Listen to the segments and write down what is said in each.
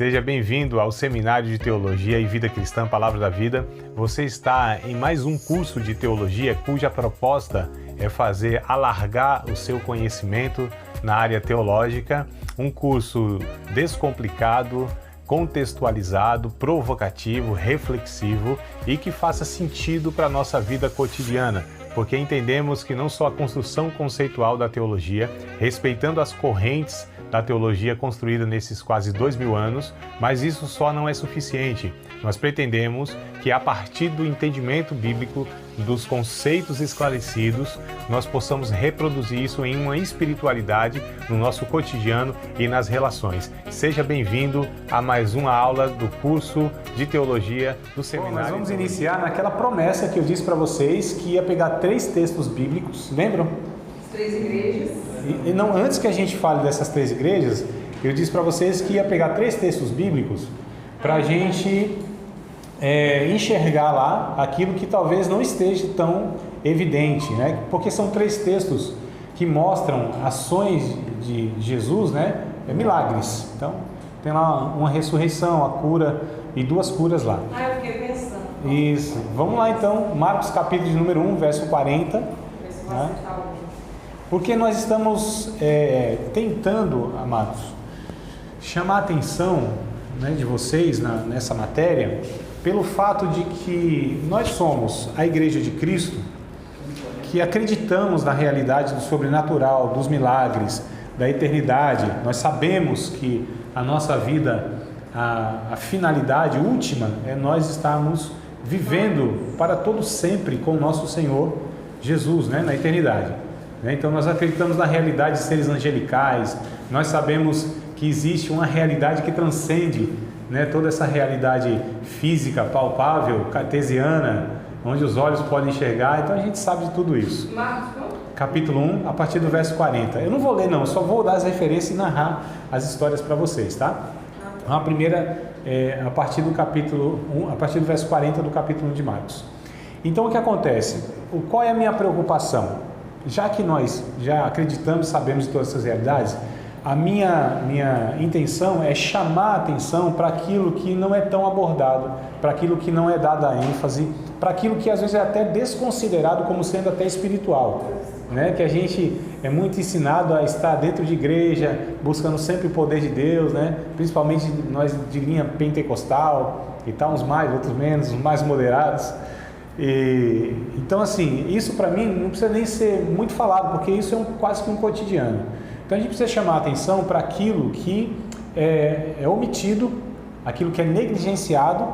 Seja bem-vindo ao Seminário de Teologia e Vida Cristã Palavra da Vida. Você está em mais um curso de teologia cuja proposta é fazer alargar o seu conhecimento na área teológica, um curso descomplicado, contextualizado, provocativo, reflexivo e que faça sentido para a nossa vida cotidiana, porque entendemos que não só a construção conceitual da teologia, respeitando as correntes da teologia construída nesses quase 2000 anos, mas isso só não é suficiente. Nós pretendemos que a partir do entendimento bíblico, dos conceitos esclarecidos, nós possamos reproduzir isso em uma espiritualidade no nosso cotidiano e nas relações. Seja bem-vindo a mais uma aula do curso de teologia do Seminário. Nós vamos iniciar naquela promessa que eu disse para vocês que ia pegar 3 textos bíblicos, lembram? As 3 igrejas. E não, antes que a gente fale dessas 3 igrejas, eu disse para vocês que ia pegar 3 textos bíblicos para a gente enxergar lá aquilo que talvez não esteja tão evidente, né? Porque são 3 textos que mostram ações de Jesus, né? Milagres. Então, tem lá uma ressurreição, a cura e 2 curas lá. Eu fiquei pensando. Isso. Vamos lá então, Marcos capítulo de número 1, verso 40. Né? Porque nós estamos tentando, amados, chamar a atenção, né, de vocês nessa matéria, pelo fato de que nós somos a Igreja de Cristo, que acreditamos na realidade do sobrenatural, dos milagres, da eternidade. Nós sabemos que a nossa vida, a finalidade última é nós estarmos vivendo para todo sempre com o nosso Senhor Jesus, né, na eternidade. Então nós acreditamos na realidade de seres angelicais, nós sabemos que existe uma realidade que transcende, né, toda essa realidade física, palpável, cartesiana, onde os olhos podem enxergar. Então a gente sabe de tudo isso. Marcos, capítulo 1, a partir do verso 40. Eu não vou ler não, só vou dar as referências e narrar as histórias para vocês, tá? Então, a primeira é a partir do capítulo 1, a partir do verso 40 do capítulo 1 de Marcos. Então o que acontece? Qual é a minha preocupação? Já que nós já acreditamos, sabemos de todas essas realidades, a minha intenção é chamar a atenção para aquilo que não é tão abordado, para aquilo que não é dado a ênfase, para aquilo que às vezes é até desconsiderado como sendo até espiritual, né? Que a gente é muito ensinado a estar dentro de igreja, buscando sempre o poder de Deus, né? Principalmente nós de linha pentecostal e tal, uns mais, outros menos, uns mais moderados. Então assim, isso para mim não precisa nem ser muito falado, porque isso é quase que um cotidiano. Então a gente precisa chamar a atenção para aquilo que é omitido, aquilo que é negligenciado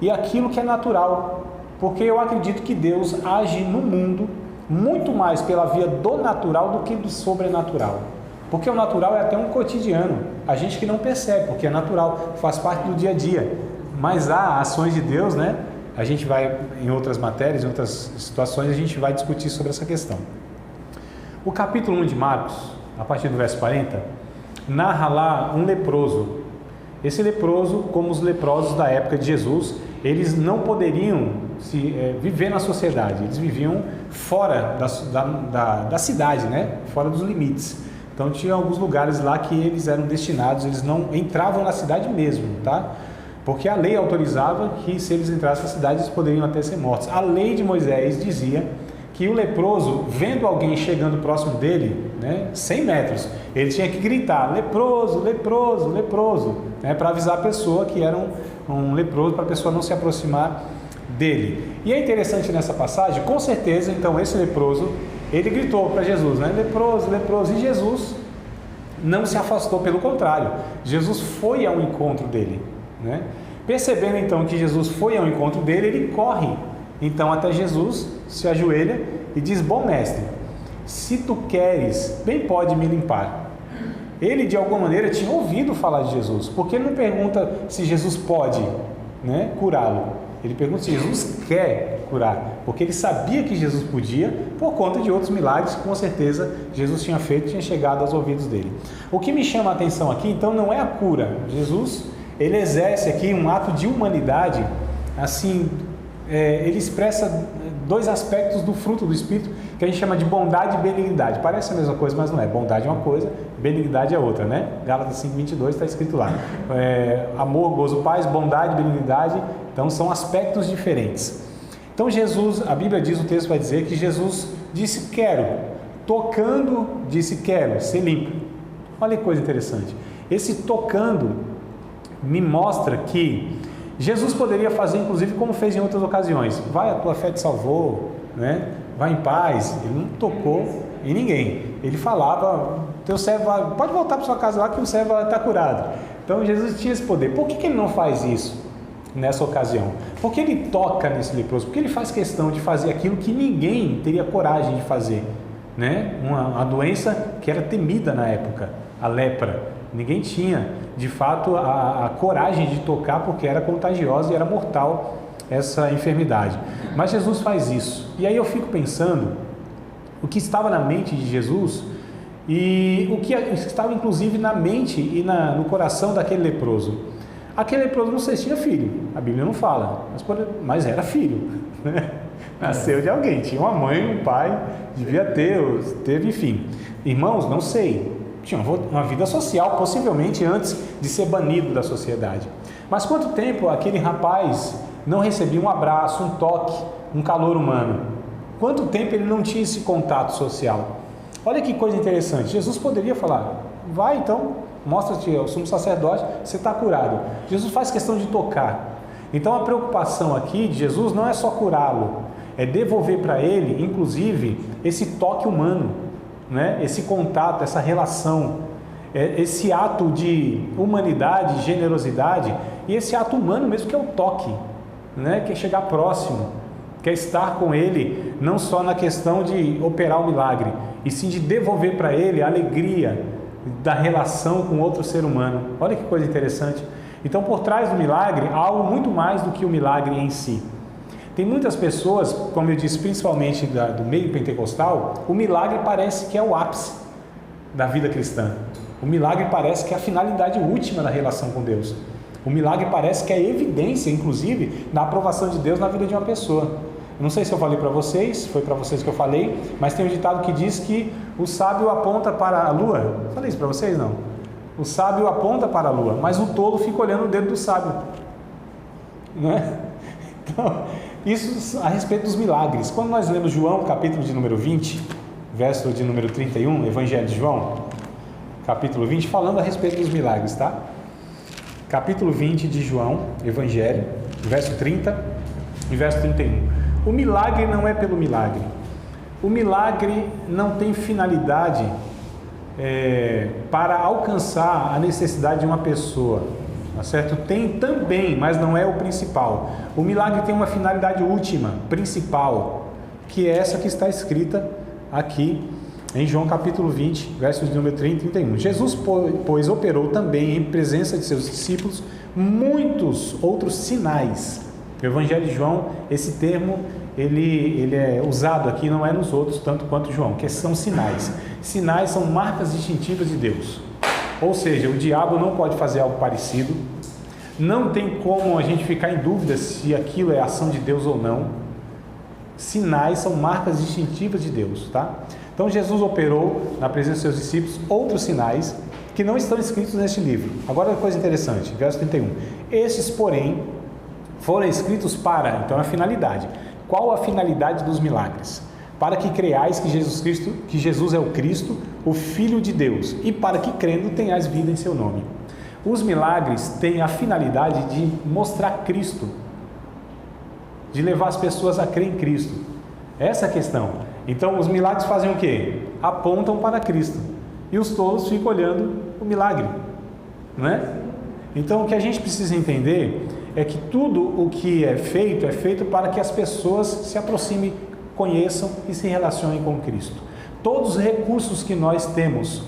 e aquilo que é natural, porque eu acredito que Deus age no mundo muito mais pela via do natural do que do sobrenatural, porque o natural é até um cotidiano, a gente que não percebe, porque é natural, faz parte do dia a dia, mas há ações de Deus, né? A gente vai, em outras matérias, em outras situações, a gente vai discutir sobre essa questão. O capítulo 1 de Marcos, a partir do verso 40, narra lá um leproso. Esse leproso, como os leprosos da época de Jesus, eles não poderiam viver na sociedade, eles viviam fora da cidade, né? Fora dos limites. Então tinha alguns lugares lá que eles eram destinados, eles não entravam na cidade mesmo, tá? Porque a lei autorizava que se eles entrassem na cidade, eles poderiam até ser mortos. A lei de Moisés dizia que o leproso, vendo alguém chegando próximo dele, né, 100 metros, ele tinha que gritar, leproso, leproso, leproso, né, para avisar a pessoa que era um leproso, para a pessoa não se aproximar dele. E é interessante nessa passagem, com certeza, então, esse leproso, ele gritou para Jesus, né, leproso, leproso, e Jesus não se afastou, pelo contrário, Jesus foi ao encontro dele, né? Percebendo então que Jesus foi ao encontro dele, ele corre então até Jesus, se ajoelha e diz, bom mestre, se tu queres, bem pode me limpar. Ele de alguma maneira tinha ouvido falar de Jesus, porque ele não pergunta se Jesus pode, né, curá-lo, ele pergunta se Jesus quer curar, porque ele sabia que Jesus podia, por conta de outros milagres que com certeza Jesus tinha feito, tinha chegado aos ouvidos dele. O que me chama a atenção aqui então não é a cura. Jesus, ele exerce aqui um ato de humanidade, assim, ele expressa dois aspectos do fruto do Espírito que a gente chama de bondade e benignidade. Parece a mesma coisa, mas não é. Bondade é uma coisa, benignidade é outra, né? Gálatas 5:22 está escrito lá. Amor, gozo, paz, bondade, benignidade. Então são aspectos diferentes. Então Jesus, a Bíblia diz, o texto vai dizer que Jesus disse quero, tocando disse quero ser limpo. Olha que coisa interessante. Esse tocando me mostra que Jesus poderia fazer, inclusive, como fez em outras ocasiões. Vai, a tua fé te salvou, né? Vai em paz. Ele não tocou em ninguém. Ele falava, teu servo pode voltar para sua casa lá que o servo vai estar curado. Então Jesus tinha esse poder. Por que ele não faz isso nessa ocasião? Porque ele toca nesse leproso, porque ele faz questão de fazer aquilo que ninguém teria coragem de fazer, né? Uma doença que era temida na época, a lepra. Ninguém tinha, de fato, a coragem de tocar porque era contagiosa e era mortal essa enfermidade. Mas Jesus faz isso. E aí eu fico pensando o que estava na mente de Jesus e o que estava inclusive na mente e no coração daquele leproso. Aquele leproso não sei se tinha filho, a Bíblia não fala, mas era filho, né? Nasceu de alguém, tinha uma mãe, um pai, devia teve, enfim. Irmãos, não sei. Tinha uma vida social, possivelmente antes de ser banido da sociedade. Mas quanto tempo aquele rapaz não recebia um abraço, um toque, um calor humano? Quanto tempo ele não tinha esse contato social? Olha que coisa interessante. Jesus poderia falar, vai então, mostra-te ao sumo sacerdote, você está curado. Jesus faz questão de tocar. Então a preocupação aqui de Jesus não é só curá-lo, é devolver para ele, inclusive, esse toque humano, né? Esse contato, essa relação, esse ato de humanidade, generosidade e esse ato humano mesmo que é o toque, né? Que é chegar próximo, que é estar com ele, não só na questão de operar o milagre, e sim de devolver para ele a alegria da relação com outro ser humano. Olha que coisa interessante. Então, por trás do milagre, há algo muito mais do que o milagre em si. Tem muitas pessoas, como eu disse, principalmente do meio pentecostal, o milagre parece que é o ápice da vida cristã. O milagre parece que é a finalidade última da relação com Deus. O milagre parece que é evidência, inclusive, da aprovação de Deus na vida de uma pessoa. Eu não sei se eu falei para vocês, foi para vocês que eu falei, mas tem um ditado que diz que o sábio aponta para a lua. Falei isso para vocês? Não. O sábio aponta para a lua, mas o tolo fica olhando o dedo do sábio. Não é? Então, isso a respeito dos milagres. Quando nós lemos João, capítulo de número 20, verso de número 31, Evangelho de João, capítulo 20, falando a respeito dos milagres, tá? Capítulo 20 de João, Evangelho, verso 30 e verso 31. O milagre não é pelo milagre. O milagre não tem finalidade para alcançar a necessidade de uma pessoa. Tá certo? Tem também, mas não é o principal. O milagre tem uma finalidade última, principal, que é essa que está escrita aqui em João capítulo 20, versos de número 30 e 31. Jesus, pois, operou também em presença de seus discípulos muitos outros sinais. No Evangelho de João, esse termo ele é usado aqui, não é nos outros, tanto quanto João, que são sinais. Sinais são marcas distintivas de Deus. Ou seja, o diabo não pode fazer algo parecido, não tem como a gente ficar em dúvida se aquilo é ação de Deus ou não. Sinais são marcas distintivas de Deus, tá? Então Jesus operou na presença dos seus discípulos outros sinais que não estão escritos neste livro. Agora uma coisa interessante, verso 31. Esses, porém, foram escritos para, então a finalidade. Qual a finalidade dos milagres? Para que creiais que Jesus é o Cristo, o Filho de Deus, e para que crendo tenhais vida em seu nome. Os milagres têm a finalidade de mostrar Cristo, de levar as pessoas a crer em Cristo. Essa é a questão. Então os milagres fazem o quê? Apontam para Cristo, e os tolos ficam olhando o milagre, não é? Então o que a gente precisa entender é que tudo o que é feito para que as pessoas se aproximem, conheçam e se relacionem com Cristo. Todos os recursos que nós temos,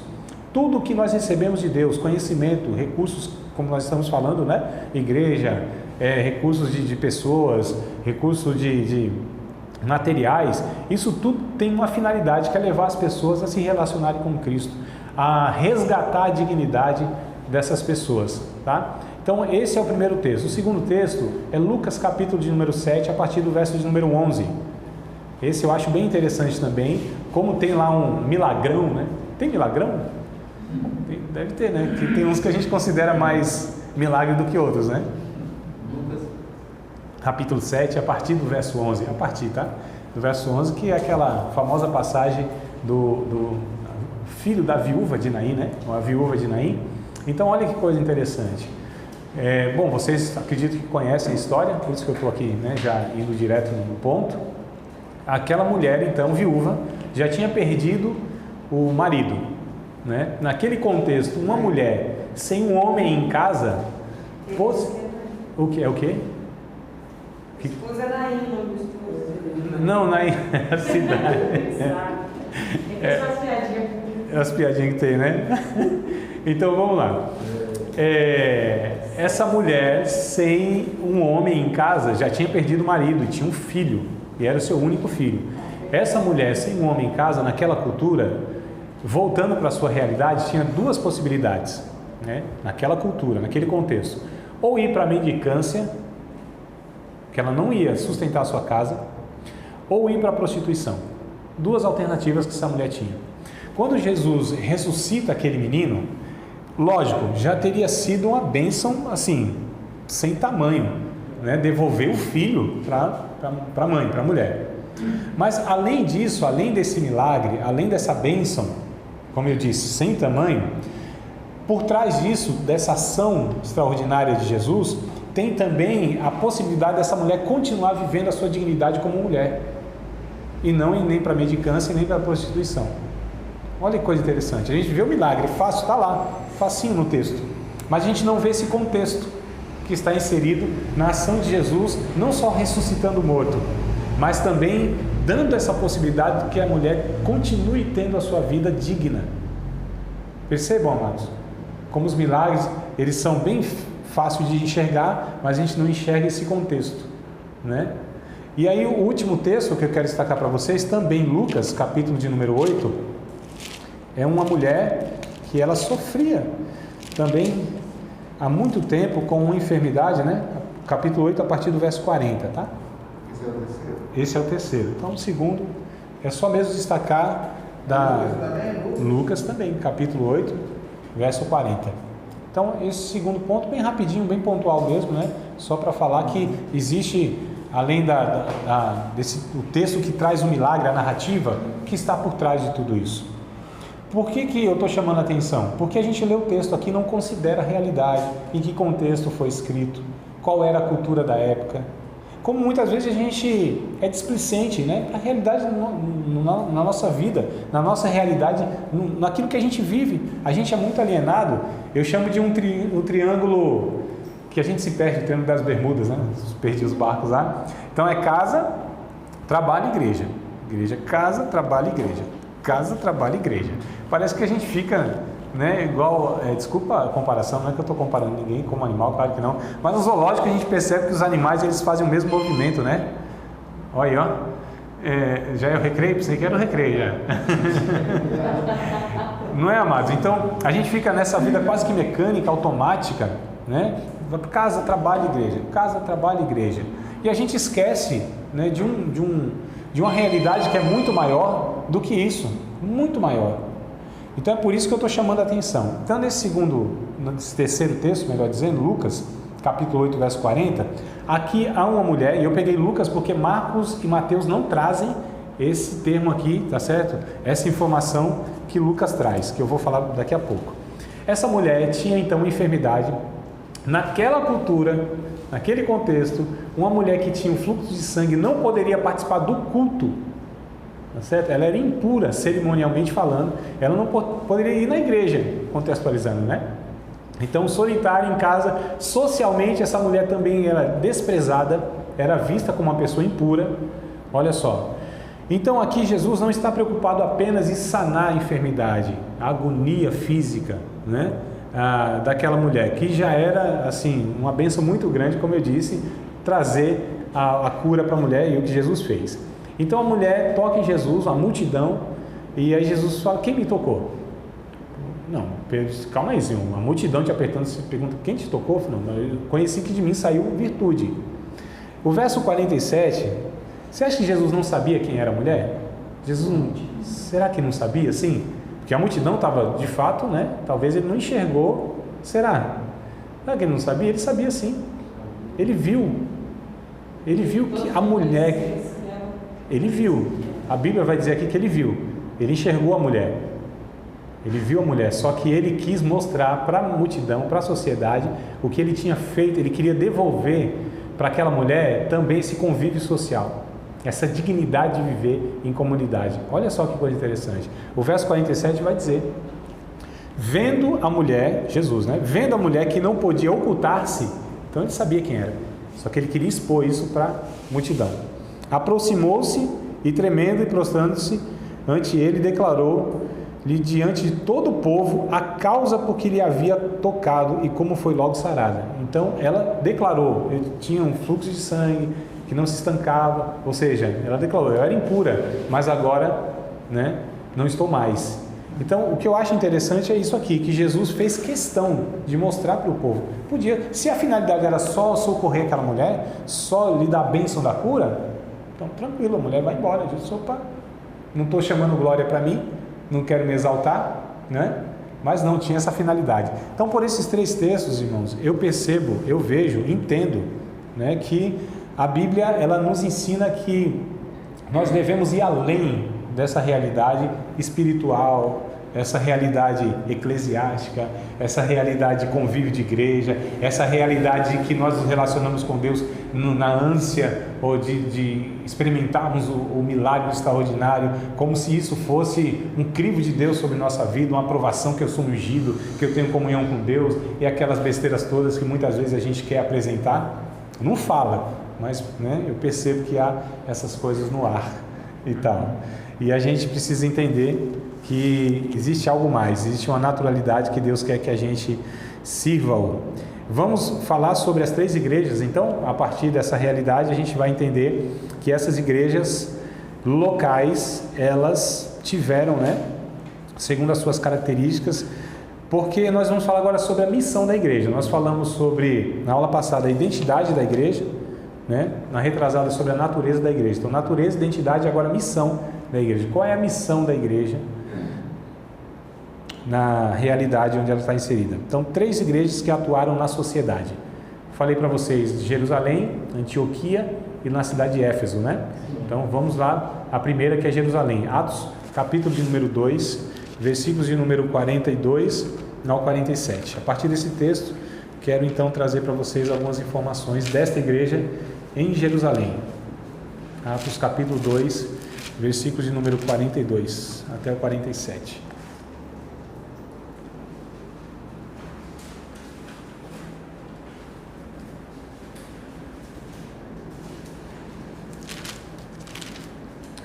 tudo o que nós recebemos de Deus, conhecimento, recursos, como nós estamos falando, né? Igreja, recursos de pessoas, recursos de materiais, isso tudo tem uma finalidade que é levar as pessoas a se relacionarem com Cristo, a resgatar a dignidade dessas pessoas, tá? Então esse é o primeiro texto. O segundo texto é Lucas capítulo de número 7, a partir do verso de número 11. Esse eu acho bem interessante também, como tem lá um milagrão, né? Tem milagrão? Deve ter, né? Que tem uns que a gente considera mais milagre do que outros, né? Capítulo 7, a partir do verso 11, a partir, tá? Do verso 11, que é aquela famosa passagem do filho da viúva de Naim, né? A viúva de Naim. Então, olha que coisa interessante. Bom, vocês acredito que conhecem a história, por isso que eu estou aqui, né? Já indo direto no ponto. Aquela mulher, então, viúva, já tinha perdido o marido, né? Naquele contexto, uma mulher sem um homem em casa, o que é o quê? Esposa é Naim, nome do esposo. Não, Naim é a cidade. É só as piadinhas. As piadinhas que tem, né? Então vamos lá. Essa mulher sem um homem em casa já tinha perdido o marido e tinha um filho, e era o seu único filho. Essa mulher sem um homem em casa, naquela cultura, voltando para a sua realidade, tinha duas possibilidades, né? Naquela cultura, naquele contexto: ou ir para a mendicância, que ela não ia sustentar a sua casa, ou ir para a prostituição. Duas alternativas que essa mulher tinha. Quando Jesus ressuscita aquele menino, lógico, já teria sido uma bênção assim, sem tamanho, né? Devolver o filho para a mãe, para a mulher. Mas além disso, além desse milagre, além dessa bênção, como eu disse, sem tamanho, por trás disso, dessa ação extraordinária de Jesus, tem também a possibilidade dessa mulher continuar vivendo a sua dignidade como mulher, e não nem para a mendicância nem para a prostituição. Olha que coisa interessante, a gente vê o milagre fácil, está lá, facinho no texto, mas a gente não vê esse contexto que está inserido na ação de Jesus, não só ressuscitando o morto, mas também dando essa possibilidade de que a mulher continue tendo a sua vida digna. Percebam, amados, como os milagres, eles são bem fáceis de enxergar, mas a gente não enxerga esse contexto, né? E aí o último texto que eu quero destacar para vocês, também Lucas, capítulo de número 8, é uma mulher que ela sofria também há muito tempo com uma enfermidade, né? Capítulo 8, a partir do verso 40, tá? Esse é o terceiro. Então, o segundo é só mesmo destacar Lucas também, capítulo 8, verso 40. Então, esse segundo ponto, bem rapidinho, bem pontual mesmo, né? Só para falar que existe, além desse o texto que traz o milagre, a narrativa, que está por trás de tudo isso. Por que eu estou chamando a atenção? Porque a gente lê o texto aqui e não considera a realidade, em que contexto foi escrito, qual era a cultura da época. Como muitas vezes a gente é displicente, né? A realidade na nossa vida, na nossa realidade, naquilo que a gente vive, a gente é muito alienado. Eu chamo de um triângulo que a gente se perde, o triângulo das Bermudas, né? Perdi os barcos lá. Então é casa, trabalho, igreja. Igreja, casa, trabalho, igreja. Casa, trabalho, igreja. Parece que a gente fica, né, igual, desculpa a comparação, não é que eu estou comparando ninguém como animal, claro que não, mas no zoológico a gente percebe que os animais eles fazem o mesmo movimento, né? Olha aí, ó. Já é o recreio? Pensei que era o recreio já. Não é, amados? Então a gente fica nessa vida quase que mecânica, automática, né? Casa, trabalho, igreja. Casa, trabalho, igreja. E a gente esquece, né, de uma realidade que é muito maior do que isso, muito maior. Então é por isso que eu estou chamando a atenção. Então nesse terceiro texto, melhor dizendo, Lucas, capítulo 8, verso 40, aqui há uma mulher, e eu peguei Lucas porque Marcos e Mateus não trazem esse termo aqui, tá certo? Essa informação que Lucas traz, que eu vou falar daqui a pouco. Essa mulher tinha então uma enfermidade, naquela cultura, naquele contexto, uma mulher que tinha um fluxo de sangue não poderia participar do culto, tá certo? Ela era impura, cerimonialmente falando, ela não poderia ir na igreja, contextualizando, né? Então, solitária em casa, socialmente essa mulher também era desprezada, era vista como uma pessoa impura, olha só. Então aqui Jesus não está preocupado apenas em sanar a enfermidade, a agonia física, né? Daquela mulher, que já era assim uma bênção muito grande, como eu disse, trazer a cura para a mulher, e o que Jesus fez. Então a mulher toca em Jesus, a multidão, e aí Jesus fala: quem me tocou? Não, Pedro disse: calma aí, Senhor, a multidão te apertando, você pergunta: quem te tocou? Não, eu conheci que de mim saiu virtude. O verso 47, Você acha que Jesus não sabia quem era a mulher? Será que não sabia? Sim, porque a multidão estava de fato, né? Talvez ele não enxergou. Será que ele não sabia? Ele sabia sim. Ele viu que a mulher, ele viu. A Bíblia vai dizer aqui que ele viu. Ele enxergou a mulher. Ele viu a mulher, só que ele quis mostrar para a multidão, para a sociedade, o que ele tinha feito. Ele queria devolver para aquela mulher também esse convívio social, essa dignidade de viver em comunidade. Olha só que coisa interessante. O verso 47 vai dizer: vendo a mulher, Jesus, né? Vendo a mulher que não podia ocultar-se, então ele sabia quem era, só que ele queria expor isso para a multidão. Aproximou-se e, tremendo e prostrando-se ante ele, declarou-lhe diante de todo o povo a causa por que lhe havia tocado e como foi logo sarada. Então ela declarou: eu tinha um fluxo de sangue que não se estancava, ou seja, ela declarou: eu era impura, mas agora, né, não estou mais. Então, o que eu acho interessante é isso aqui, que Jesus fez questão de mostrar para o povo. Podia, se a finalidade era só socorrer aquela mulher, só lhe dar a bênção da cura, então tranquilo, a mulher vai embora. Jesus, opa, não estou chamando glória para mim, não quero me exaltar, né? Mas não tinha essa finalidade. Então, por esses 3 textos, irmãos, eu percebo, eu vejo, entendo, né, que a Bíblia, ela nos ensina que nós devemos ir além dessa realidade espiritual, essa realidade eclesiástica, essa realidade de convívio de igreja, essa realidade de que nós nos relacionamos com Deus na ânsia ou de experimentarmos o milagre extraordinário, como se isso fosse um crivo de Deus sobre nossa vida, uma aprovação que eu sou ungido, que eu tenho comunhão com Deus, e aquelas besteiras todas que muitas vezes a gente quer apresentar. Não fala, mas, né, eu percebo que há essas coisas no ar e tal. E a gente precisa entender que existe algo mais, existe uma naturalidade que Deus quer que a gente sirva-o. Vamos falar sobre as 3 igrejas, então, a partir dessa realidade a gente vai entender que essas igrejas locais, elas tiveram, né, segundo as suas características, porque nós vamos falar agora sobre a missão da igreja. Nós falamos sobre, na aula passada, a identidade da igreja, né, na retrasada sobre a natureza da igreja. Então, natureza, identidade e agora a missão da igreja. Qual é a missão da igreja na realidade onde ela está inserida? Então, 3 igrejas que atuaram na sociedade. Falei para vocês de Jerusalém, Antioquia e na cidade de Éfeso, né? Então, vamos lá, a primeira que é Jerusalém. Atos, capítulo de número 2, versículos de número 42 ao 47. A partir desse texto, quero então trazer para vocês algumas informações desta igreja em Jerusalém. Atos, capítulo 2, versículos de número 42 até o 47.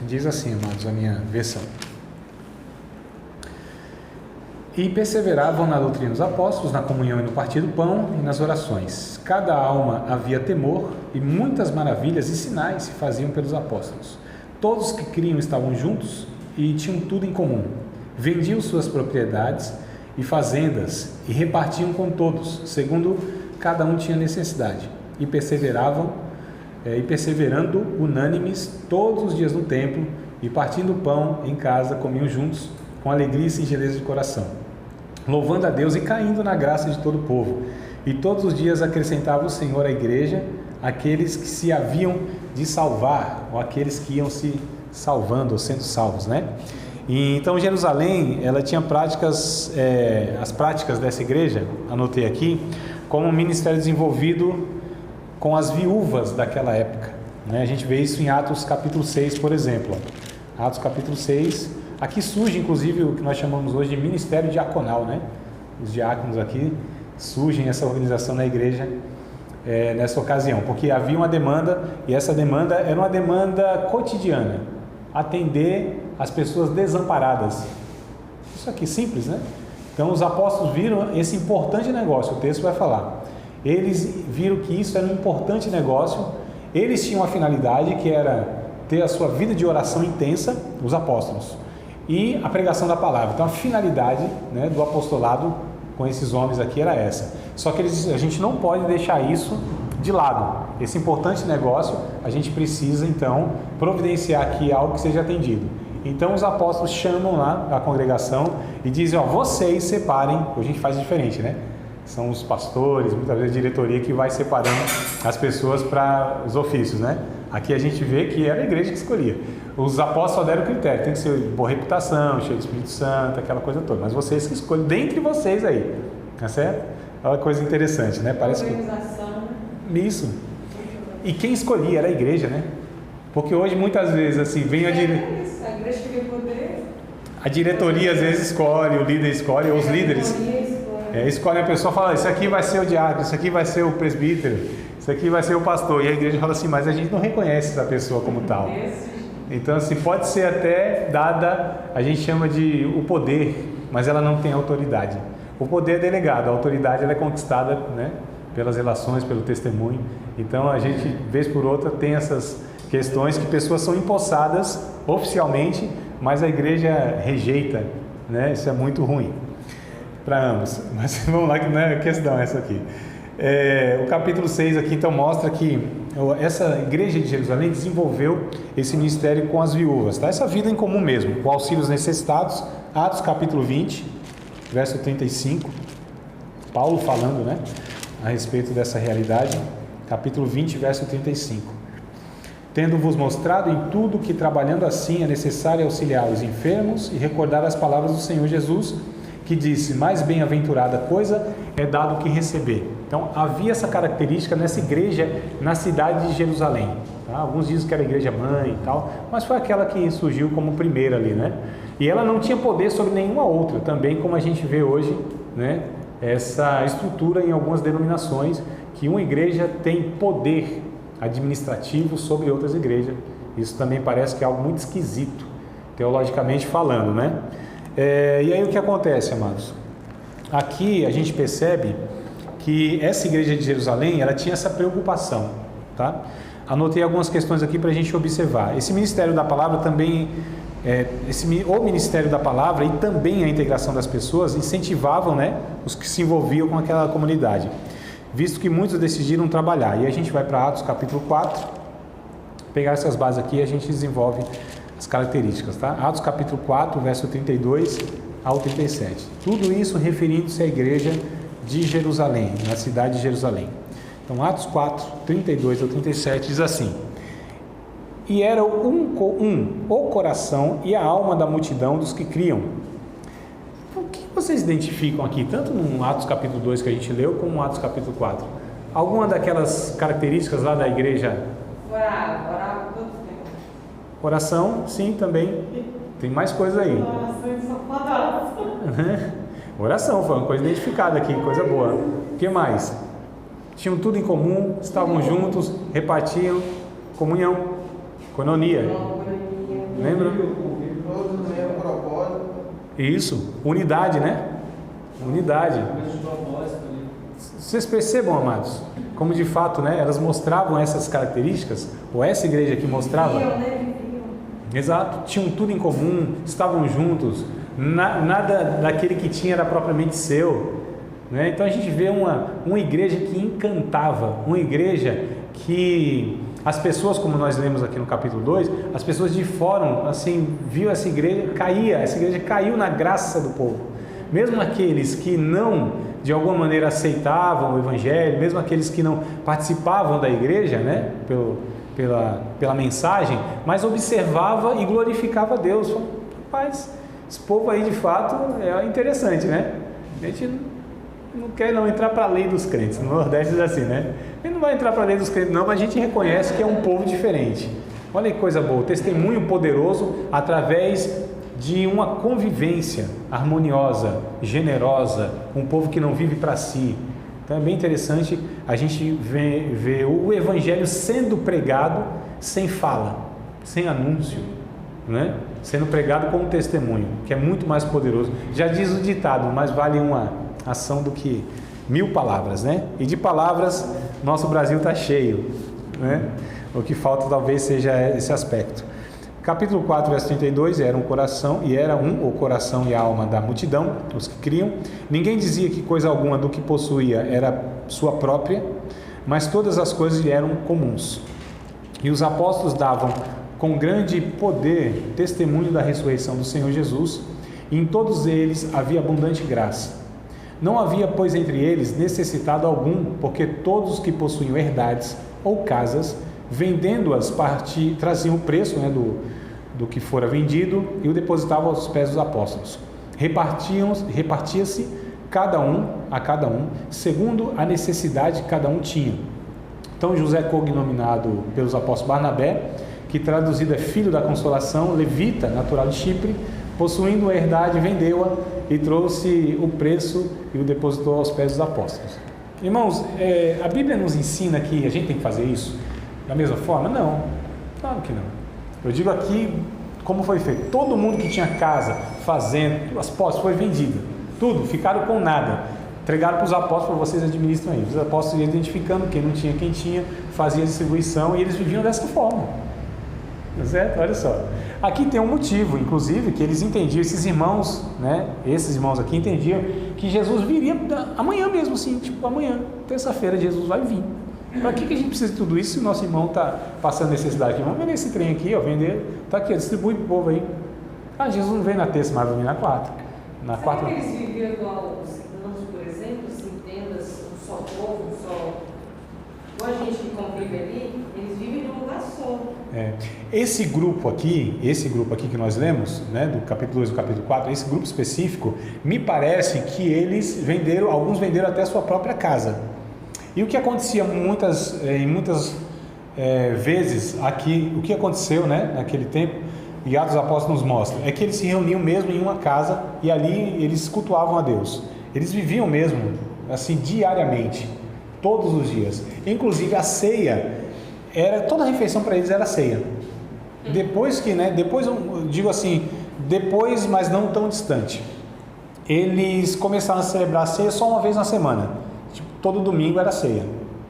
Diz assim, amados, a minha versão: e perseveravam na doutrina dos apóstolos, na comunhão e no partir do pão e nas orações. Cada alma havia temor, e muitas maravilhas e sinais se faziam pelos apóstolos. Todos que criam estavam juntos e tinham tudo em comum. Vendiam suas propriedades e fazendas e repartiam com todos, segundo cada um tinha necessidade. E perseverando unânimes todos os dias no templo e partindo o pão em casa, comiam juntos com alegria e singeleza de coração, louvando a Deus e caindo na graça de todo o povo. E todos os dias acrescentava o Senhor à igreja aqueles que se haviam de salvar, ou aqueles que iam se salvando ou sendo salvos, né? E então Jerusalém, ela tinha práticas, as práticas dessa igreja, anotei aqui, como um ministério desenvolvido com as viúvas daquela época, né? A gente vê isso em Atos capítulo 6, por exemplo. Atos capítulo 6, aqui surge inclusive o que nós chamamos hoje de ministério diaconal, né? Os diáconos aqui surgem essa organização na igreja nessa ocasião, porque havia uma demanda, e essa demanda era uma demanda cotidiana, atender as pessoas desamparadas. Isso aqui simples, né? Então os apóstolos viram esse importante negócio, o texto vai falar. Eles viram que isso era um importante negócio, eles tinham uma finalidade que era ter a sua vida de oração intensa, os apóstolos, e a pregação da palavra. Então a finalidade, né, do apostolado com esses homens aqui era essa. Só que a gente não pode deixar isso de lado. esse importante negócio, a gente precisa então providenciar aqui algo que seja atendido. Então os apóstolos chamam lá a congregação e dizem, ó, vocês separem, a gente faz diferente, né? São os pastores, muitas vezes a diretoria que vai separando as pessoas para os ofícios, né? Aqui a gente vê que era a igreja que escolhia. Os apóstolos só deram o critério, tem que ser boa reputação, cheio do Espírito Santo, aquela coisa toda. Mas vocês que escolhem, dentre vocês aí, tá certo? Olha que coisa interessante, né? Parece que... Isso. E quem escolhia era a igreja, né? Porque hoje muitas vezes assim, vem a igreja que vem poder. A diretoria às vezes escolhe, o líder escolhe, ou os líderes escolhem a pessoa e falam, isso aqui vai ser o diácono, isso aqui vai ser o presbítero, isso aqui vai ser o pastor. E a igreja fala assim, mas a gente não reconhece essa pessoa como tal. Então assim, pode ser até dada, a gente chama de o poder, mas ela não tem autoridade. O poder é delegado, a autoridade ela é conquistada, né, pelas relações, pelo testemunho. Então a gente, vez por outra, tem essas questões que pessoas são empossadas oficialmente, mas a igreja rejeita, né? Isso é muito ruim para ambos. Mas vamos lá, que não é a questão essa aqui. O capítulo 6 aqui então mostra que essa igreja de Jerusalém desenvolveu esse ministério com as viúvas, tá? Essa vida em comum mesmo, com auxílios necessitados. Atos capítulo 20, verso 35, Paulo falando, né, a respeito dessa realidade. Capítulo 20, verso 35. Tendo-vos mostrado em tudo que trabalhando assim é necessário auxiliar os enfermos e recordar as palavras do Senhor Jesus, que disse, mais bem-aventurada coisa é dado que receber. Então havia essa característica nessa igreja na cidade de Jerusalém, tá? Alguns dizem que era a igreja mãe e tal, mas foi aquela que surgiu como primeira ali, né? E ela não tinha poder sobre nenhuma outra, também como a gente vê hoje, né? Essa estrutura em algumas denominações, que uma igreja tem poder administrativo sobre outras igrejas. Isso também parece que é algo muito esquisito, teologicamente falando, né? E aí o que acontece, amados? Aqui a gente percebe que essa igreja de Jerusalém, ela tinha essa preocupação, tá? Anotei algumas questões aqui para a gente observar. Esse ministério da palavra também, o ministério da palavra e também a integração das pessoas incentivavam, né, os que se envolviam com aquela comunidade, visto que muitos decidiram trabalhar. E a gente vai para Atos capítulo 4, pegar essas bases aqui e a gente desenvolve as características, tá? Atos capítulo 4, verso 32 ao 37. Tudo isso referindo-se à igreja de Jerusalém, na cidade de Jerusalém. Então, Atos 4, 32 ao 37 diz assim: E era o coração e a alma da multidão dos que criam. O que vocês identificam aqui, tanto no Atos capítulo 2 que a gente leu, como no Atos capítulo 4? Alguma daquelas características lá da igreja? Orar todo tempo. Oração, sim, também. Tem mais coisa aí. Oração, foi uma coisa identificada aqui, coisa boa. O que mais? Tinham tudo em comum, estavam juntos, repartiam, comunhão, coinonia. Lembra? Todos no mesmo propósito. Isso, unidade, né? Unidade. Vocês percebam, amados, como de fato, né, elas mostravam essas características, ou essa igreja aqui mostrava? Exato, tinham tudo em comum, estavam juntos, nada daquele que tinha era propriamente seu, né? Então a gente vê uma igreja que encantava, uma igreja que as pessoas, como nós lemos aqui no capítulo 2, as pessoas de fora, assim, viu essa igreja caiu na graça do povo. Mesmo aqueles que não, de alguma maneira, aceitavam o evangelho, mesmo aqueles que não participavam da igreja, né, pela mensagem, mas observava e glorificava a Deus. Falava, rapaz, esse povo aí de fato é interessante, né? A gente não quer não entrar para a lei dos crentes, no Nordeste diz assim, né? A gente não vai entrar para a lei dos crentes não, mas a gente reconhece que é um povo diferente. Olha que coisa boa, testemunho poderoso através de uma convivência harmoniosa, generosa, um povo que não vive para si. Então é bem interessante a gente ver o evangelho sendo pregado sem fala, sem anúncio, né? Sendo pregado como testemunho, que é muito mais poderoso. Já diz o ditado, mais vale uma ação do que 1000 palavras, né? E de palavras, nosso Brasil está cheio, né? O que falta talvez seja esse aspecto. Capítulo 4, verso 32, era o coração e a alma da multidão, os que criam. Ninguém dizia que coisa alguma do que possuía era sua própria, mas todas as coisas lhe eram comuns. E os apóstolos davam com grande poder testemunho da ressurreição do Senhor Jesus, e em todos eles havia abundante graça. Não havia, pois, entre eles necessitado algum, porque todos os que possuíam herdades ou casas, vendendo-as, traziam o preço do que fora vendido e o depositavam aos pés dos apóstolos. Repartia-se a cada um, segundo a necessidade que cada um tinha. Então José, cognominado pelos apóstolos Barnabé, que traduzido é filho da consolação, levita, natural de Chipre, possuindo a herdade, vendeu-a e trouxe o preço e o depositou aos pés dos apóstolos. Irmãos, a Bíblia nos ensina que a gente tem que fazer isso da mesma forma? Não, claro que não. Eu digo aqui como foi feito. Todo mundo que tinha casa, fazenda, as posses foi vendido, tudo, ficaram com nada. Entregaram para os apóstolos, vocês administram aí. Os apóstolos iam identificando quem não tinha, quem tinha, fazia a distribuição e eles viviam dessa forma. Certo? Olha só. Aqui tem um motivo, inclusive, que eles entendiam, esses irmãos, esses irmãos aqui entendiam que Jesus viria amanhã mesmo, assim, tipo amanhã, terça-feira, Jesus vai vir. Para que a gente precisa de tudo isso se o nosso irmão está passando necessidade aqui? Vamos vender esse trem aqui, vender, está aqui, distribui para o povo aí. Jesus não vem na terça, mas vai vir na quarta. Será que eles viviam igual os irmãos, por exemplo, assim, tendas, um só povo, igual a gente que convive ali, eles vivem num lugar só. Esse grupo aqui que nós lemos, do capítulo 2 e do capítulo 4, esse grupo específico, me parece que eles alguns venderam até a sua própria casa. E o que acontecia muitas vezes aqui, o que aconteceu naquele tempo, e Atos dos Apóstolos nos mostra, é que eles se reuniam mesmo em uma casa e ali eles cultuavam a Deus. Eles viviam mesmo, assim, diariamente, todos os dias. Inclusive a ceia, toda a refeição para eles era ceia. Depois eu digo assim, depois, mas não tão distante, eles começaram a celebrar a ceia só uma vez na semana. Todo domingo era ceia.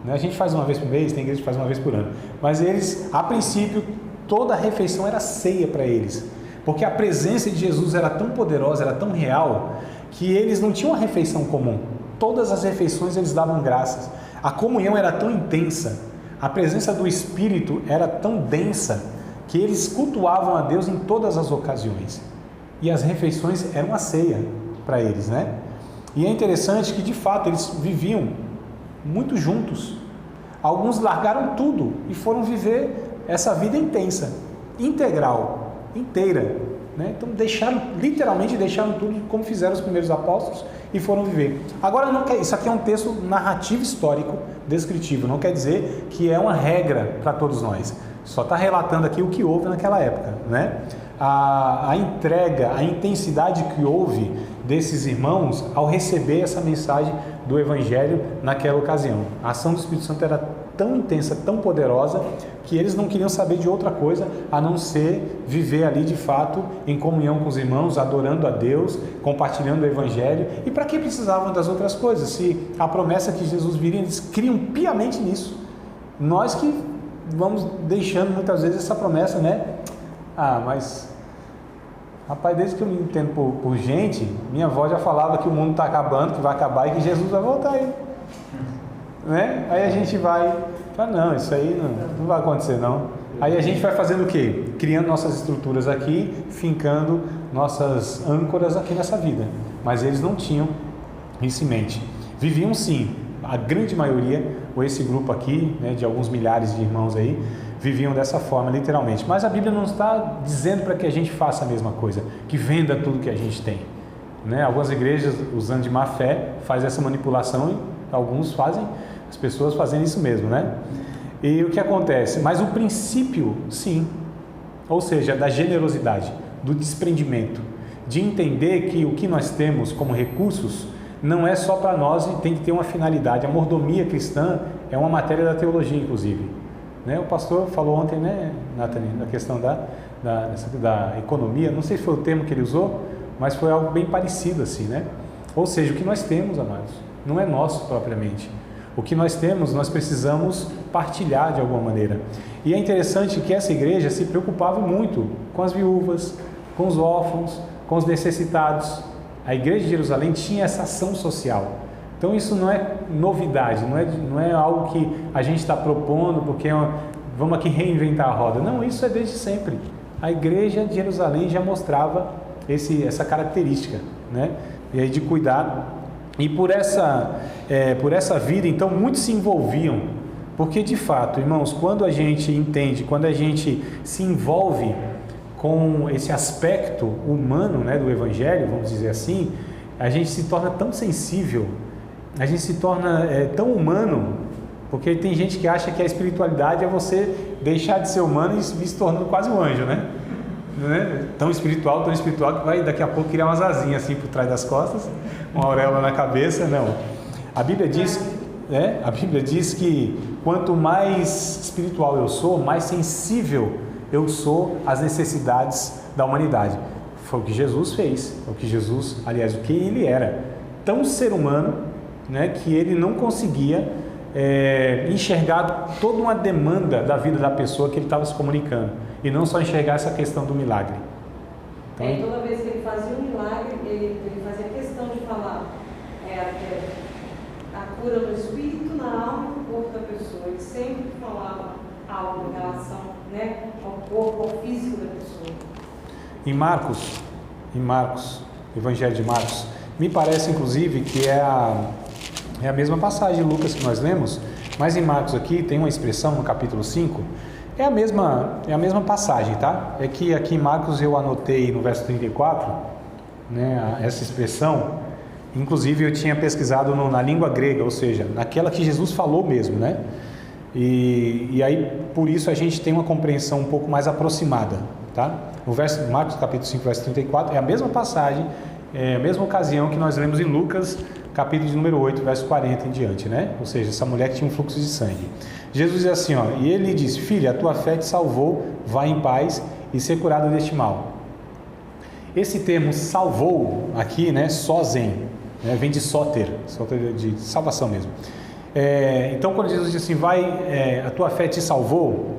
A gente faz uma vez por mês, tem igreja que faz uma vez por ano. Mas eles, a princípio, toda a refeição era ceia para eles. Porque a presença de Jesus era tão poderosa, era tão real, que eles não tinham uma refeição comum. Todas as refeições eles davam graças. A comunhão era tão intensa, a presença do Espírito era tão densa, que eles cultuavam a Deus em todas as ocasiões. E as refeições eram a ceia para eles, E é interessante que, de fato, eles viviam muito juntos. Alguns largaram tudo e foram viver essa vida intensa, integral, inteira. Então, literalmente deixaram tudo como fizeram os primeiros apóstolos e foram viver. Agora, isso aqui é um texto narrativo histórico, descritivo. Não quer dizer que é uma regra para todos nós. Só está relatando aqui o que houve naquela época. A entrega, a intensidade que houve desses irmãos ao receber essa mensagem do Evangelho naquela ocasião. A ação do Espírito Santo era tão intensa, tão poderosa, que eles não queriam saber de outra coisa a não ser viver ali de fato em comunhão com os irmãos, adorando a Deus, compartilhando o Evangelho. E para que precisavam das outras coisas? Se a promessa que Jesus viria, eles criam piamente nisso. Nós que vamos deixando muitas vezes essa promessa, mas rapaz, desde que eu me entendo por gente, minha avó já falava que o mundo está acabando, que vai acabar e que Jesus vai voltar aí. Aí a gente vai, não, isso aí não vai acontecer não. Aí a gente vai fazendo o quê? Criando nossas estruturas aqui, fincando nossas âncoras aqui nessa vida. Mas eles não tinham isso em mente. Viviam sim, a grande maioria, ou esse grupo aqui, de alguns milhares de irmãos aí, viviam dessa forma, literalmente. Mas a Bíblia não está dizendo para que a gente faça a mesma coisa, que venda tudo que a gente tem. Algumas igrejas, usando de má fé, fazem essa manipulação e alguns fazem, as pessoas fazem isso mesmo, E o que acontece? Mas o princípio, sim, ou seja, da generosidade, do desprendimento, de entender que o que nós temos como recursos não é só para nós e tem que ter uma finalidade. A mordomia cristã é uma matéria da teologia, inclusive. O pastor falou ontem, Nathalie, na questão da economia, não sei se foi o termo que ele usou, mas foi algo bem parecido assim, Ou seja, o que nós temos, amados, não é nosso propriamente. O que nós temos, nós precisamos partilhar de alguma maneira. E é interessante que essa igreja se preocupava muito com as viúvas, com os órfãos, com os necessitados. A igreja de Jerusalém tinha essa ação social, Então isso não é novidade, não é algo que a gente está propondo porque vamos aqui reinventar a roda. Não, isso é desde sempre. A igreja de Jerusalém já mostrava essa característica, né? E aí de cuidar. E por essa vida, então, muitos se envolviam, porque de fato, irmãos, quando a gente entende, quando a gente se envolve com esse aspecto humano, né, do Evangelho, vamos dizer assim, a gente se torna tão sensível, a gente se torna tão humano, porque tem gente que acha que a espiritualidade é você deixar de ser humano e se tornando quase um anjo, né? Tão espiritual que vai daqui a pouco criar umas asinhas assim por trás das costas, uma auréola na cabeça. Não, a Bíblia diz que quanto mais espiritual eu sou, mais sensível eu sou às necessidades da humanidade. Foi o que Jesus fez, o que ele era, tão ser humano, né, que ele não conseguia enxergar toda uma demanda da vida da pessoa que ele estava se comunicando, e não só enxergar essa questão do milagre. Então, toda vez que ele fazia um milagre, ele fazia questão de falar a cura no espírito, na alma e no corpo da pessoa. Ele sempre falava algo em relação, né, ao corpo, ao físico da pessoa. Em Marcos, Evangelho de Marcos, me parece inclusive que é a mesma passagem de Lucas que nós lemos, mas em Marcos aqui tem uma expressão no capítulo 5, é a mesma passagem, tá? É que aqui em Marcos eu anotei no verso 34, né, essa expressão, inclusive eu tinha pesquisado na língua grega, ou seja, naquela que Jesus falou mesmo, né? E aí por isso a gente tem uma compreensão um pouco mais aproximada, tá? O verso Marcos capítulo 5, verso 34 é a mesma passagem, é a mesma ocasião que nós lemos em Lucas capítulo de número 8, verso 40 em diante, né? Ou seja, essa mulher que tinha um fluxo de sangue. Jesus diz assim, e ele disse: filha, a tua fé te salvou, vai em paz e ser curada deste mal. Esse termo salvou aqui, né, sozen, né, vem de soter de salvação mesmo. Então quando Jesus diz assim, a tua fé te salvou,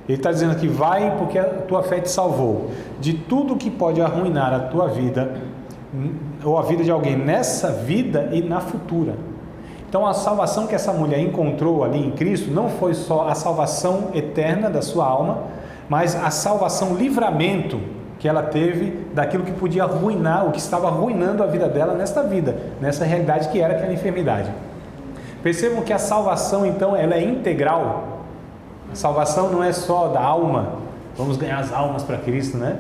ele está dizendo que vai porque a tua fé te salvou de tudo que pode arruinar a tua vida ou a vida de alguém nessa vida e na futura. Então a salvação que essa mulher encontrou ali em Cristo não foi só a salvação eterna da sua alma, mas a salvação, livramento que ela teve daquilo que podia arruinar, o que estava arruinando a vida dela nesta vida, nessa realidade que era aquela enfermidade. Percebam que a salvação então ela é integral. A salvação não é só da alma, vamos ganhar as almas para Cristo, né?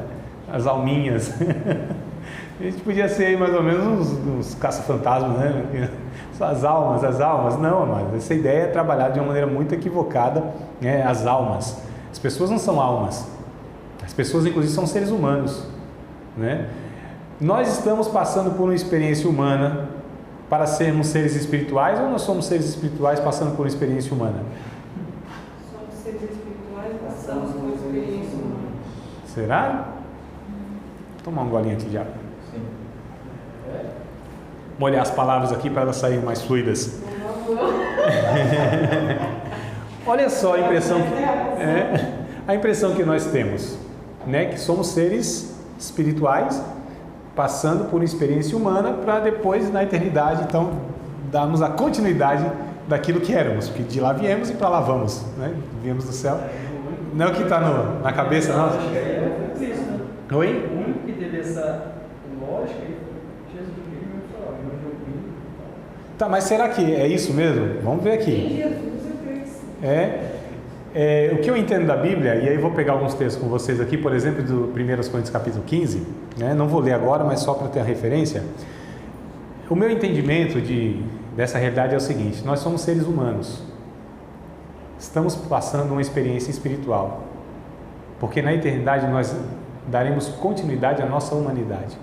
As alminhas. A gente podia ser aí mais ou menos uns caça-fantasmas, né? Só as almas. Não, amado. Essa ideia é trabalhada de uma maneira muito equivocada, né? As almas. As pessoas não são almas. As pessoas, inclusive, são seres humanos, né? Nós estamos passando por uma experiência humana para sermos seres espirituais, ou nós somos seres espirituais passando por uma experiência humana? Somos seres espirituais, passamos por uma experiência humana. Será? Vou tomar um golinho aqui de água. Molhar as palavras aqui para elas saírem mais fluidas. Olha só a impressão que nós temos, né? Que somos seres espirituais passando por uma experiência humana para depois na eternidade então darmos a continuidade daquilo que éramos, porque de lá viemos e para lá vamos, né? Viemos do céu. Não é o que está na cabeça nossa? Oi? O único que teve essa lógica Jesus mesmo falou, Tá, mas será que é isso mesmo? Vamos ver aqui. O que eu entendo da Bíblia, e aí vou pegar alguns textos com vocês aqui, por exemplo, do 1 Coríntios capítulo 15, né? Não vou ler agora, mas só para ter a referência. O meu entendimento dessa realidade é o seguinte: nós somos seres humanos, estamos passando uma experiência espiritual, porque na eternidade nós daremos continuidade à nossa humanidade,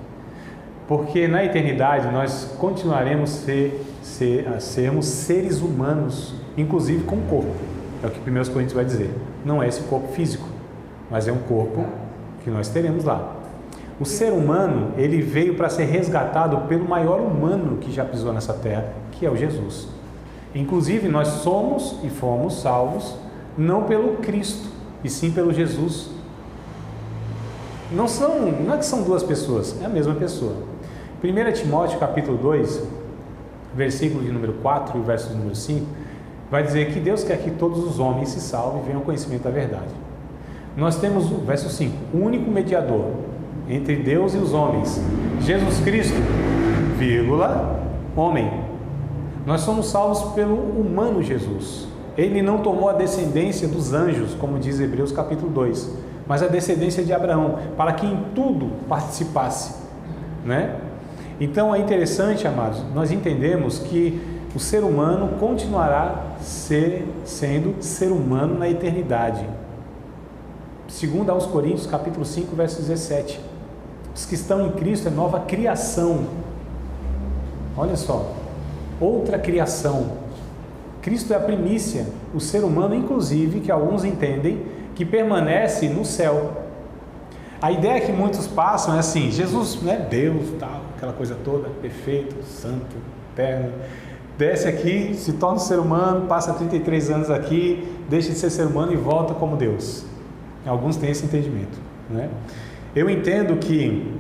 porque na eternidade nós continuaremos a sermos seres humanos, inclusive com corpo. É o que 1 Coríntios vai dizer. Não é esse corpo físico, mas é um corpo que nós teremos lá. O ser humano, ele veio para ser resgatado pelo maior humano que já pisou nessa terra, que é o Jesus. Inclusive nós somos e fomos salvos não pelo Cristo, e sim pelo Jesus. Não é que são duas pessoas, é a mesma pessoa. 1 Timóteo capítulo 2, versículo de número 4 e o verso de número 5, vai dizer que Deus quer que todos os homens se salvem e venham ao conhecimento da verdade. Nós temos o verso 5, o único mediador entre Deus e os homens, Jesus Cristo, vírgula, homem. Nós somos salvos pelo humano Jesus. Ele não tomou a descendência dos anjos, como diz Hebreus capítulo 2, mas a descendência de Abraão, para que em tudo participasse, né? Então é interessante, amados, nós entendemos que o ser humano continuará sendo ser humano na eternidade. Segundo aos Coríntios, capítulo 5, verso 17. Os que estão em Cristo é nova criação. Olha só, outra criação. Cristo é a primícia, o ser humano, inclusive, que alguns entendem, que permanece no céu. A ideia que muitos passam é assim, Jesus, né, Deus, tal, aquela coisa toda, perfeito, santo, eterno, desce aqui, se torna um ser humano, passa 33 anos aqui, deixa de ser ser humano e volta como Deus. Alguns têm esse entendimento, né? Eu entendo que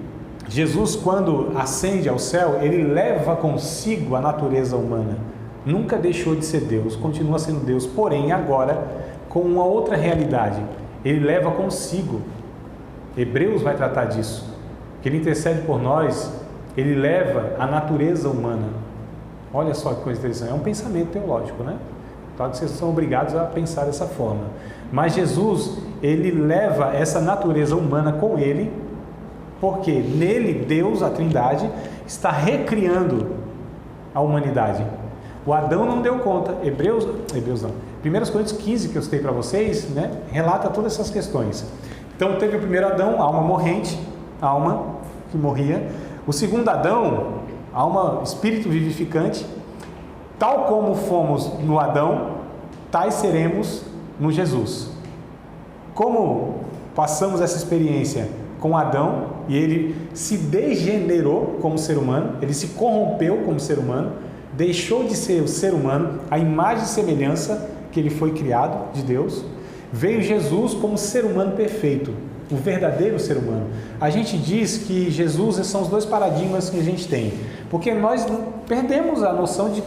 Jesus, quando ascende ao céu, ele leva consigo a natureza humana. Nunca deixou de ser Deus, continua sendo Deus, porém agora com uma outra realidade. Ele leva consigo. Hebreus vai tratar disso. Que ele intercede por nós, ele leva a natureza humana. Olha só que coisa interessante. É um pensamento teológico, né? Claro que vocês são obrigados a pensar dessa forma. Mas Jesus, ele leva essa natureza humana com ele, porque nele Deus, a Trindade, está recriando a humanidade. O Adão não deu conta. Hebreus não. 1 Coríntios 15, que eu citei para vocês, né, relata todas essas questões. Então teve o primeiro Adão, alma morrente, alma que morria. O segundo Adão, alma, espírito vivificante. Tal como fomos no Adão, tais seremos no Jesus. Como passamos essa experiência com Adão e ele se degenerou como ser humano, ele se corrompeu como ser humano, deixou de ser o ser humano, a imagem e semelhança que ele foi criado de Deus, veio Jesus como ser humano perfeito, o verdadeiro ser humano. A gente diz que Jesus são os dois paradigmas que a gente tem, porque nós perdemos a noção de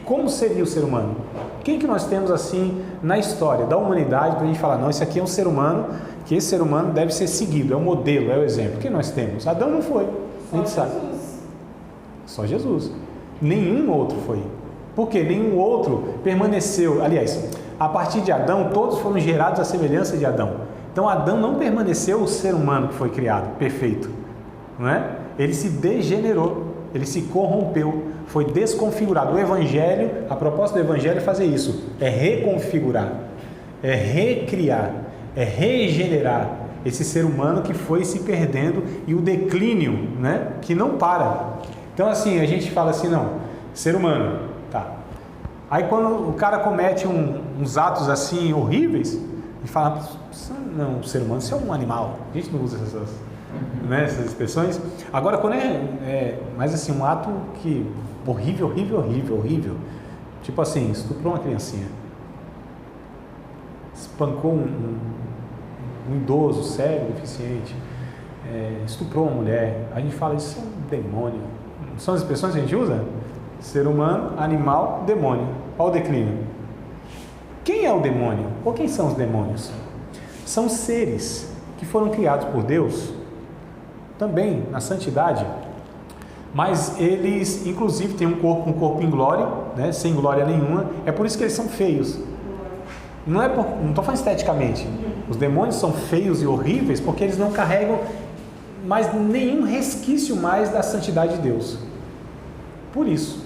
como seria o ser humano. Quem que nós temos assim na história da humanidade para a gente falar, não, esse aqui é um ser humano, que esse ser humano deve ser seguido, é o modelo, é o exemplo. Quem nós temos? Adão não foi, a gente sabe. Só Jesus. Nenhum outro foi. Por quê? Nenhum outro permaneceu. Aliás, a partir de Adão, todos foram gerados à semelhança de Adão. Então Adão não permaneceu o ser humano que foi criado, perfeito, não é? Ele se degenerou, ele se corrompeu, foi desconfigurado. O Evangelho, a proposta do Evangelho é fazer isso, é reconfigurar, é recriar, é regenerar esse ser humano que foi se perdendo e o declínio, né, que não para. Então assim, a gente fala assim, não, ser humano, tá. Aí quando o cara comete uns atos assim horríveis, e fala, não, o ser humano, isso é um animal. A gente não usa essas expressões. Agora, quando mas assim, um ato que horrível, tipo assim, estuprou uma criancinha, espancou um idoso, cego, deficiente, estuprou uma mulher, a gente fala, isso é um demônio. São as expressões que a gente usa? Ser humano, animal, demônio. Olha o declínio. Quem é o demônio? Ou quem são os demônios? São seres que foram criados por Deus, também na santidade, mas eles inclusive têm um corpo em glória, né, sem glória nenhuma. É por isso que eles são feios. Não estou falando esteticamente. Os demônios são feios e horríveis porque eles não carregam mais nenhum resquício mais da santidade de Deus. Por isso.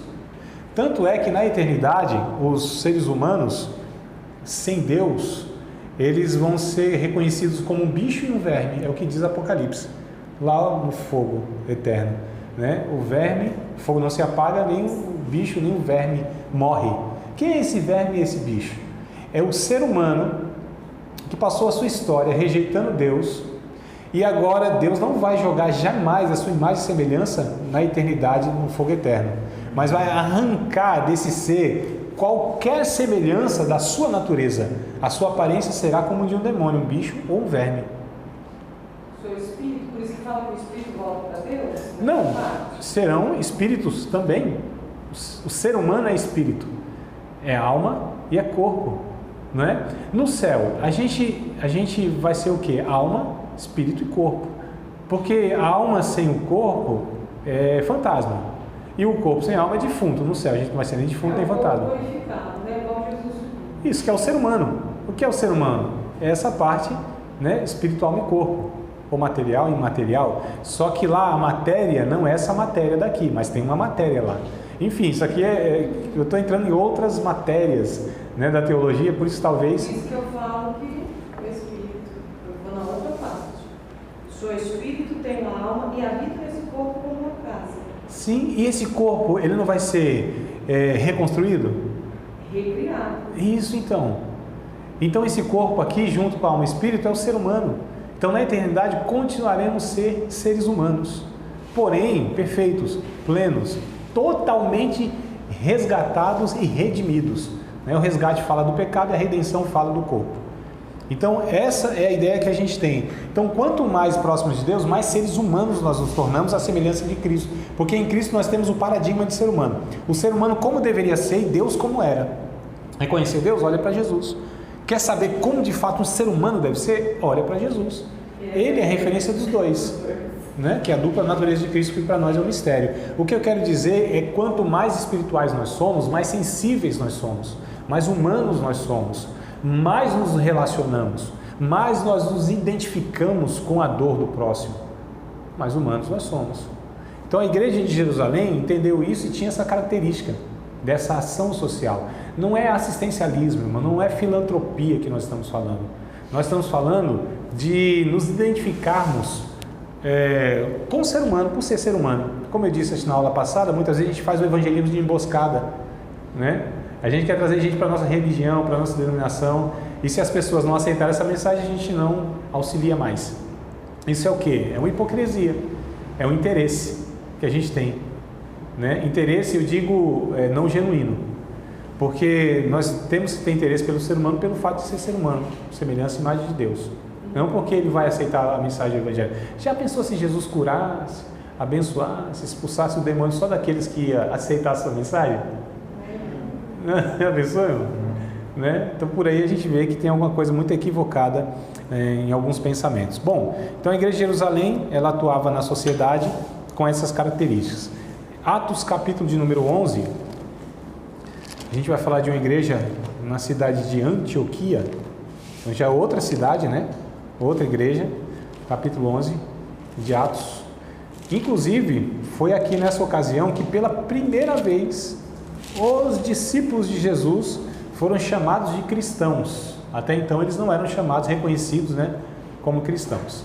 Tanto é que na eternidade, os seres humanos, sem Deus, eles vão ser reconhecidos como um bicho e um verme, é o que diz Apocalipse, lá no fogo eterno, né? O verme, o fogo não se apaga, nem o bicho, nem o verme morre. Quem é esse verme e esse bicho? É o ser humano que passou a sua história rejeitando Deus, e agora Deus não vai jogar jamais a sua imagem e semelhança na eternidade no fogo eterno, mas vai arrancar desse ser qualquer semelhança da sua natureza. A sua aparência será como de um demônio, um bicho ou um verme. Seu espírito, por isso que fala que o espírito volta para Deus? Não, serão espíritos também, O ser humano é espírito, é alma e é corpo, não é? No céu, a gente vai ser o quê? Alma, espírito e corpo. Porque a alma sem o corpo é fantasma. E o corpo sem alma é defunto. No céu a gente não vai ser nem defunto nem fantasma. Isso que é o ser humano. O que é o ser humano? É essa parte, né, espiritual e corpo. Ou material e imaterial. Só que lá a matéria não é essa matéria daqui, mas tem uma matéria lá. Enfim, isso aqui eu estou entrando em outras matérias, né, da teologia, por isso talvez... Por isso que eu falo que o espírito, eu vou na outra parte. O seu espírito tem uma alma e habita nesse corpo como uma casa. Sim, e esse corpo, ele não vai ser reconstruído? Recriado. Isso então. Então esse corpo aqui, junto com a alma e o espírito, é o ser humano. Então na eternidade continuaremos ser seres humanos, porém perfeitos, plenos, totalmente resgatados e redimidos. O resgate fala do pecado e a redenção fala do corpo. Então essa é a ideia que a gente tem. Então quanto mais próximos de Deus, mais seres humanos nós nos tornamos à semelhança de Cristo. Porque em Cristo nós temos o paradigma de ser humano. O ser humano como deveria ser e Deus como era. Reconhecer Deus? Olha para Jesus. Quer saber como de fato um ser humano deve ser? Olha para Jesus. Ele é a referência dos dois, né? Que é a dupla natureza de Cristo, que para nós é um mistério. O que eu quero dizer é quanto mais espirituais nós somos, mais sensíveis nós somos, mais humanos nós somos, mais nos relacionamos, mais nós nos identificamos com a dor do próximo, mais humanos nós somos. Então a igreja de Jerusalém entendeu isso e tinha essa característica dessa ação social. Não é assistencialismo, não é filantropia que nós estamos falando. Nós estamos falando de nos identificarmos com o ser humano, por ser ser humano. Como eu disse na aula passada, muitas vezes a gente faz o evangelismo de emboscada, né? A gente quer trazer gente para a nossa religião, para a nossa denominação, e se as pessoas não aceitarem essa mensagem, a gente não auxilia mais. Isso é o quê? É uma hipocrisia, é um interesse que a gente tem, né? Interesse, eu digo, não genuíno, porque nós temos que ter interesse pelo ser humano pelo fato de ser ser humano, semelhança e imagem de Deus, não porque ele vai aceitar a mensagem do evangelho. Já pensou se Jesus curasse, abençoasse, expulsasse o demônio só daqueles que aceitassem a mensagem? Já pensou, irmão? Né? Então por aí a gente vê que tem alguma coisa muito equivocada em alguns pensamentos. Bom, então a igreja de Jerusalém, ela atuava na sociedade com essas características. Atos capítulo de número 11, a gente vai falar de uma igreja na cidade de Antioquia, então já é outra cidade, né? Outra igreja, capítulo 11 de Atos. Inclusive, foi aqui nessa ocasião que pela primeira vez os discípulos de Jesus foram chamados de cristãos. Até então eles não eram chamados, reconhecidos, né, como cristãos.